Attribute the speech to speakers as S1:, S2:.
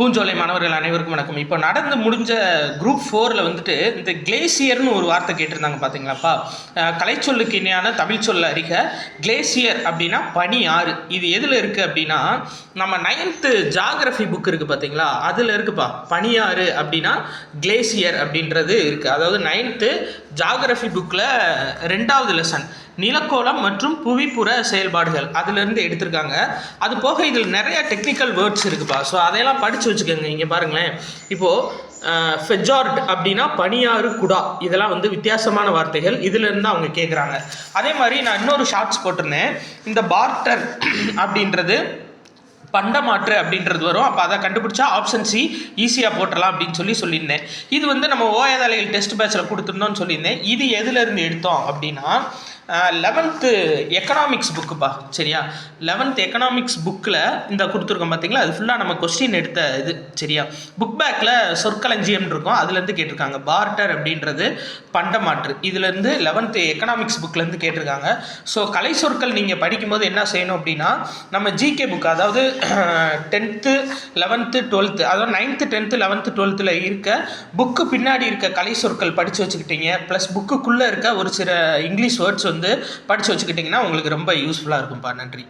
S1: பூஞ்சோலை மாணவர்கள் அனைவருக்கும் வணக்கம். இப்போ நடந்து முடிஞ்ச குரூப் 4ல் வந்துட்டு இந்த கிளேசியர்னு ஒரு வார்த்தை கேட்டிருந்தாங்க பார்த்தீங்களாப்பா. கலைச்சொல்லுக்கு இணையான தமிழ் சொல்ல அறிக. கிளேசியர் அப்படின்னா பனி ஆறு. இது எதில் இருக்குது அப்படின்னா நம்ம 9th ஜாகிரஃபி புக் இருக்குது பார்த்தீங்களா, அதில் இருக்குப்பா. பனியாறு அப்படின்னா கிளேசியர் அப்படின்றது இருக்குது. அதாவது 9th ஜாகிரஃபி புக்கில் 2வது லெசன் நிலக்கோளம் மற்றும் புவிப்புற செயல்பாடுகள் அதிலிருந்து எடுத்திருக்காங்க. அது போக இதில் நிறைய டெக்னிக்கல் வேர்ட்ஸ் இருக்குப்பா. ஸோ அதையெல்லாம் படித்து வச்சுக்கோங்க. இங்கே பாருங்களேன், இப்போது ஃபெஜார்ட் அப்படின்னா பனியாறு குடா, இதெல்லாம் வந்து வித்தியாசமான வார்த்தைகள். இதிலேருந்து அவங்க கேட்குறாங்க. அதே மாதிரி நான் இன்னொரு ஷார்ட்ஸ் போட்டிருந்தேன். இந்த பார்ட்டர் அப்படின்றது பண்டமாற்று அப்படின்றது வரும். அப்போ அதை கண்டுபிடிச்சா ஆப்ஷன் சி ஈஸியாக போட்டலாம் அப்படின்னு சொல்லியிருந்தேன். இது வந்து நம்ம ஓயாதலைகள் டெஸ்ட் பேட்சில் கொடுத்துருந்தோம்னு சொல்லியிருந்தேன். இது எதுலேருந்து எடுத்தோம் அப்படின்னா 11th எக்கனாமிக்ஸ் புக்குப்பா. சரியா, 11th எக்கனாமிக்ஸ் புக்கில் இந்த கொடுத்துருக்கோம் பார்த்தீங்களா, அது ஃபுல்லாக நம்ம கொஸ்டின் எடுத்த இது. சரியா, புக் பேக்கில் சொற்களஞ்சியம் இருக்கும், அதுலேருந்து கேட்டிருக்காங்க. பார்ட்டர் அப்படின்றது பண்டமாற்று, இதுலேருந்து 11th எக்கனாமிக்ஸ் புக்லேருந்து கேட்டிருக்காங்க. ஸோ கலை சொற்கள் நீங்கள் படிக்கும்போது என்ன செய்யணும் அப்படின்னா, நம்ம ஜிகே புக், அதாவது 10th 11th 12th, அதாவது 9th 10th 11th 12th இருக்க புக்கு பின்னாடி இருக்க கலை சொற்கள் படித்து வச்சுக்கிட்டீங்க, ப்ளஸ் புக்குக்குள்ளே இருக்க ஒரு சில இங்கிலீஷ் வேர்ட்ஸ் வந்து படித்து வச்சுக்கிட்டிங்கன்னா உங்களுக்கு ரொம்ப யூஸ்ஃபுல்லாக இருக்கும்ப்பா. நன்றி.